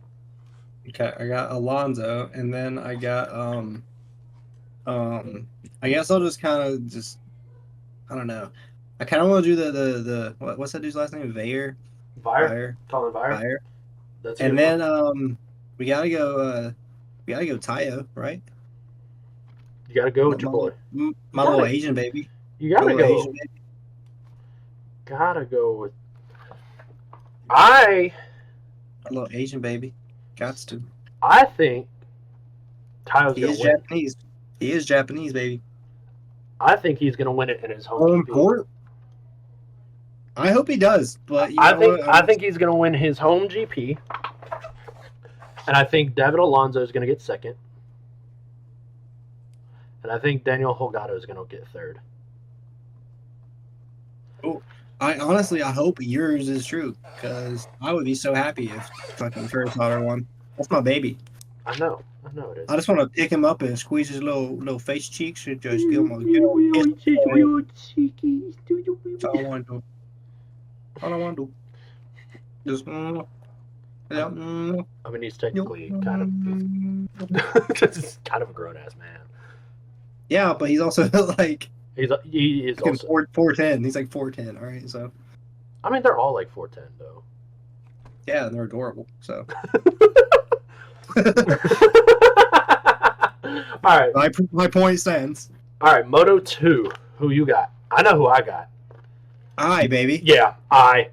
Okay, I got Alonso, and then I got I guess I'll just kind of I don't know. I kind of want to do the what's that dude's last name? Vire. Vire. Colin Vire. That's and then we gotta go Tayo, right? You gotta go with your boy. My little Asian baby. You gotta go. Asian baby. Gotta go with. My little Asian baby. Gots to. I think Tayo's gonna win. Japanese. He is Japanese, baby. I think he's gonna win it in his home court. I hope he does, but I think he's gonna win his home GP, and I think David Alonso is gonna get second, and I think Daniel Holgado is gonna get third. Oh, I hope yours is true, because I would be so happy if fucking Ferris Otter won. That's my baby. I know it is. I just want to pick him up and squeeze his little face cheeks and just give him a That's all I want to do. All I want to do. Just I mean, he's technically kind of a grown ass man. Yeah, but he's also like he is also 4'10". He's like 4'10". All right, so I mean they're all like 4'10" though. Yeah, and they're adorable. So. All right. My point stands. All right, Moto 2. Who you got? I know who I got. I, baby. Yeah, I.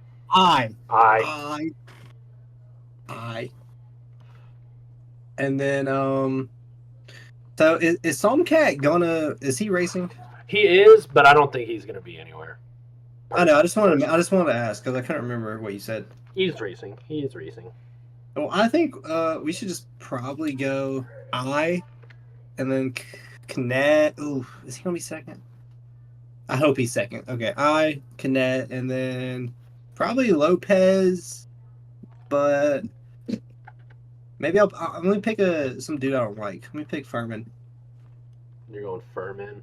And then so is Somcat is he racing? He is, but I don't think he's gonna be anywhere. I know. I just wanted to ask because I couldn't remember what you said. He's racing. He is racing. Well, I think we should just probably go and then Canet. Ooh, is he gonna be second? I hope he's second. Okay, Canet, and then probably Lopez, but maybe I'm gonna pick some dude I don't like. Let me pick Furman. You're going Furman?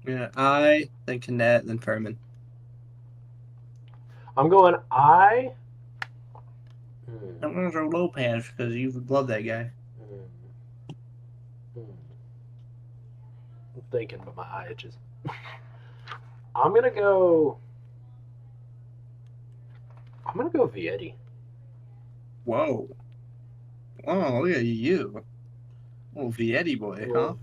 Yeah, then Canet, then Furman. I'm going I. I'm gonna throw Lopez because you love that guy. I'm thinking, but my eye itches. I'm gonna go Vietti. Whoa! Look at you, little Vietti boy, huh?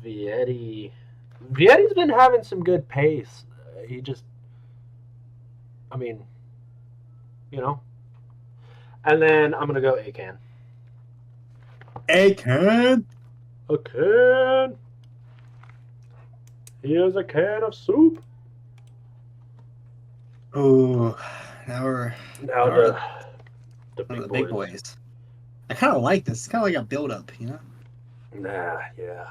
Vietti's been having some good pace. He just, I mean, you know. And then I'm gonna go Akan. Akan. Here's a can of soup. Oh, now the big boys. I kind of like this. It's kind of like a build up, you know. Nah, yeah.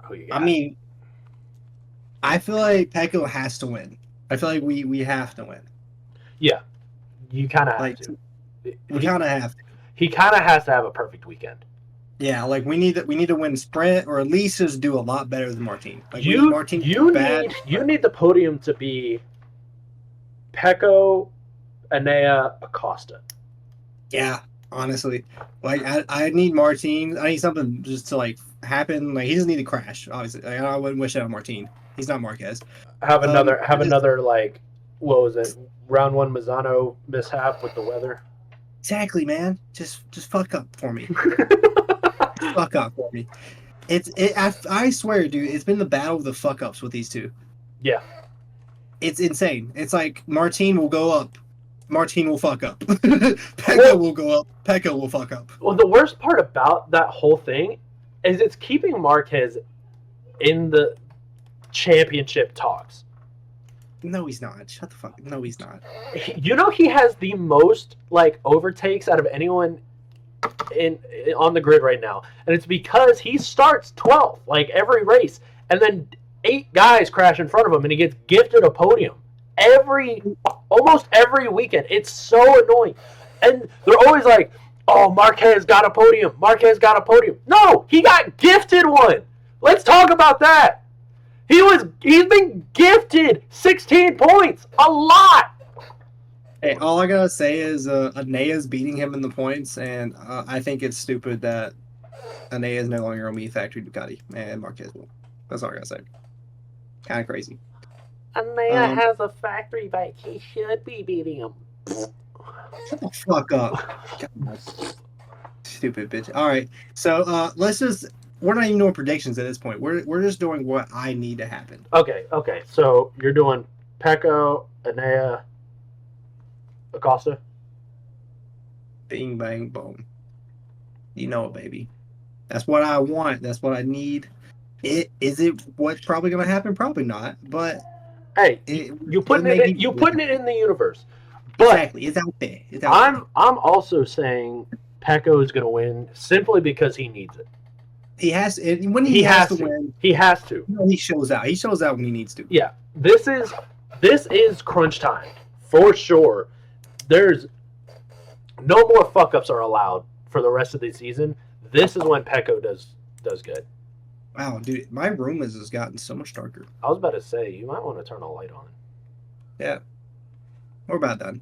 Who you got? I mean, I feel like Pecco has to win. I feel like we have to win. Yeah, you kind of have to. We kind of have to. He kind of has to have a perfect weekend. Yeah, like we need to win sprint, or at least just do a lot better than Martin. Like you need the podium to be Pecco, Anea, Acosta. Yeah, Honestly, like I need Martin. I need something just to like happen. Like he doesn't need to crash. Obviously, like, I wouldn't wish it on Martin. He's not Marquez. Have another I just like, what was it? Round one Mazzano mishap with the weather. exactly, man. Just fuck up for me. Fuck up for me. I swear, dude. It's been the battle of the fuck ups with these two. Yeah. It's insane. It's like Martin will go up. Martin will fuck up. Pecco will go up. Pecco will fuck up. Well, the worst part about that whole thing is it's keeping Marquez in the championship talks. No, he's not. Shut the fuck. No, he's not. You know, he has the most like overtakes out of anyone on the grid right now, and it's because he starts 12th like every race, and then 8 guys crash in front of him, and he gets gifted a podium almost every weekend. It's so annoying, and they're always like, "Oh, Marquez got a podium. Marquez got a podium." No, he got gifted one. Let's talk about that. He's been gifted 16 points, a lot. Hey, all I gotta say is Anea's beating him in the points, and I think it's stupid that Anea is no longer on the factory Ducati, and Marquez will. That's all I gotta say. Kind of crazy. Anea has a factory bike. He should be beating him. Shut the fuck up. God. Stupid bitch. All right, so let's just. We're not even doing predictions at this point. We're just doing what I need to happen. Okay. So you're doing Pecco, Anea, Acosta. Bing, bang, boom. You know it, baby. That's what I want. That's what I need. Is it what's probably going to happen? Probably not. But hey, you putting it in the universe. But exactly, it's out there. I'm also saying Pecco is going to win simply because he needs it. He has when he has to win. He has to. He shows out. He shows out when he needs to. Yeah, this is crunch time for sure. There's no more fuck ups are allowed for the rest of the season. This is when Pecco does good. Wow, dude, my room has just gotten so much darker. I was about to say you might want to turn a light on. Yeah, we're about done.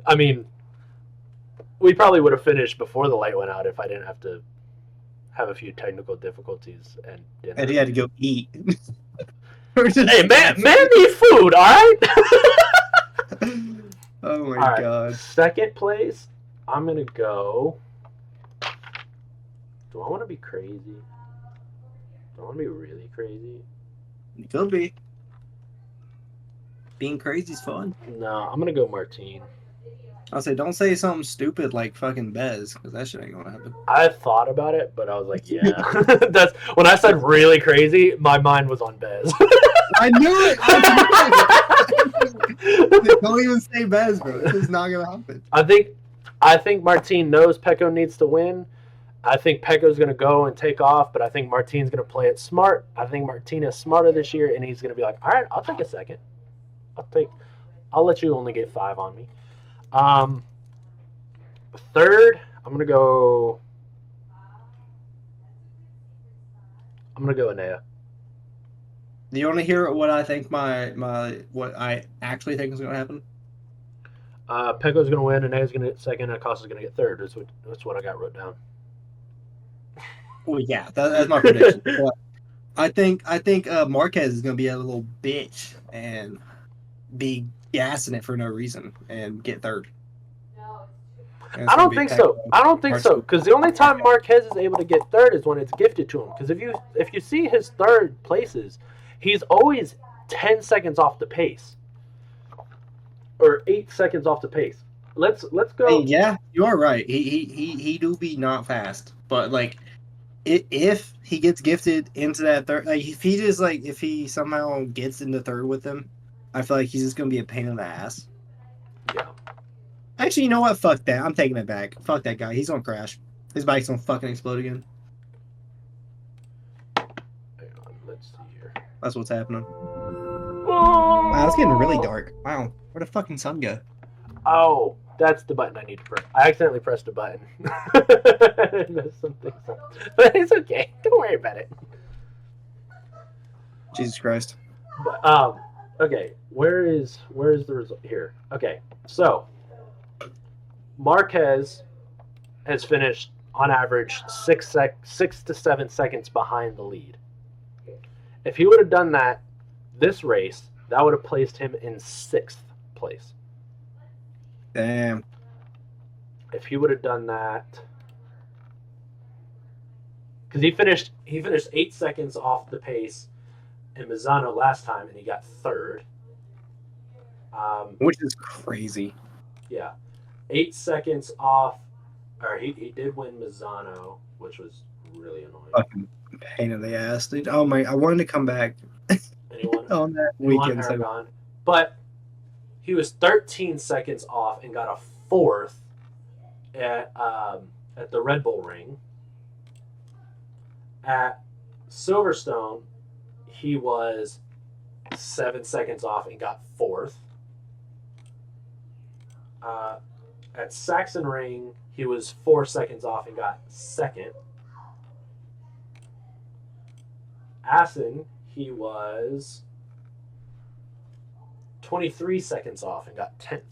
I mean, we probably would have finished before the light went out if I didn't have to have a few technical difficulties and dinner. And he had to go eat. Hey, man need food, all right? Oh my god. Second place, I'm going to go. Do I want to be crazy? Do I want to be really crazy? You could be. Being crazy is fun. No, I'm going to go Martin. I'll say, don't say something stupid like fucking Bez, because that shit ain't gonna happen. I thought about it, but I was like, yeah. That's when I said really crazy, my mind was on Bez. I knew it! Don't even say Bez, bro. It's just not gonna happen. I think Martin knows Pecco needs to win. I think Pecco's gonna go and take off, but I think Martin's gonna play it smart. I think Martin is smarter this year, and he's gonna be like, all right, I'll take a second. I'll let you only get 5 on me. Third, I'm gonna go Anea. Do you want to hear what I think what I actually think is going to happen? Pecco's gonna win, Anea's gonna get second, and Acosta's gonna get third. That's what I got wrote down. Well, yeah, that's my prediction. But I think Marquez is going to be a little bitch and be gassing it for no reason and get third. I don't think so. Because the only time Marquez is able to get third is when it's gifted to him. Because if you see his third places, he's always 10 seconds off the pace, or 8 seconds off the pace. Let's go. Hey, yeah, you are right. He do be not fast, but like if he gets gifted into that third, like if he somehow gets into third with them, I feel like he's just gonna be a pain in the ass. Yeah. Actually, you know what? Fuck that. I'm taking it back. Fuck that guy. He's gonna crash. His bike's gonna fucking explode again. Hang on, let's see here. That's what's happening. Wow, it's getting really dark. Wow, where'd the fucking sun go? Oh, that's the button I need to press. I accidentally pressed a button. That's something. But it's okay. Don't worry about it. Jesus Christ. But, Okay, where is the result here? Okay, so Marquez has finished on average 6 to 7 seconds behind the lead. If he would have done that this race, that would have placed him in 6th place. Damn. If he would have done that, because he finished 8 seconds off the pace in Misano last time, and he got 3rd. Which is crazy. Yeah, 8 seconds off, or he did win Misano, which was really annoying. Fucking pain in the ass, dude. Oh my! I wanted to come back Anyone on that won weekend. So Aragon, but he was 13 seconds off and got a 4th at the Red Bull Ring. At Silverstone, he was 7 seconds off and got 4th. At Saxon Ring, he was 4 seconds off and got 2nd. Assen, he was 23 seconds off and got 10th.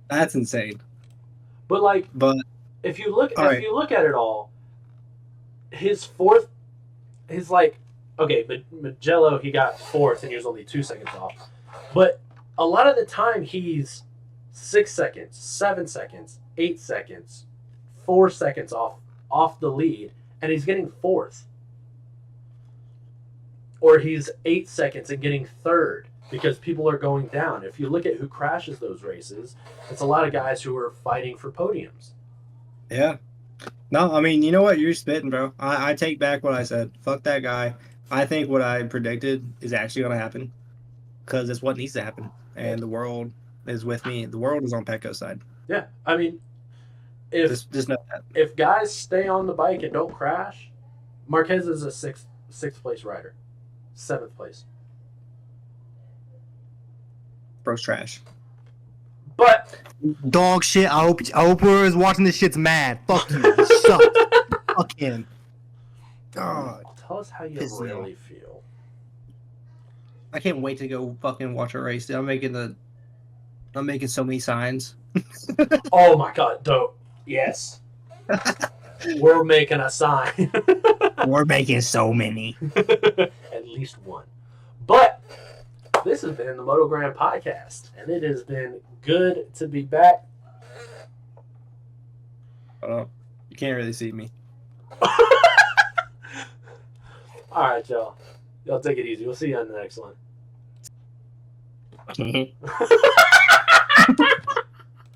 that's insane. But like, But if you look right. at it all, his 4th, his like, okay, but Magello, he got 4th and he was only 2 seconds off. But a lot of the time he's 6 seconds, 7 seconds, 8 seconds, 4 seconds off the lead, and he's getting 4th. Or he's 8 seconds and getting 3rd because people are going down. If you look at who crashes those races, it's a lot of guys who are fighting for podiums. Yeah. No, I mean, you know what? You're spitting, bro. I take back what I said. Fuck that guy. I think what I predicted is actually going to happen because it's what needs to happen. And the world is with me. The world is on Pecco's side. Yeah, I mean, if Just know that. if guys stay on the bike and don't crash, Marquez is a sixth place rider, 7th place. Bro's trash. But Dog shit. I hope whoever's watching this shit's mad. Fuck you. He sucks. Fuck him. God. tell us how you Piss me really feel. I can't wait to go fucking watch a race. Dude. I'm making so many signs. Oh my god, dope. Yes. We're making a sign. We're making so many. At least one. But this has been the MotoGrandPodcast, and it has been good to be back. Oh, you can't really see me. All right, y'all. Y'all take it easy. We'll see you on the next one.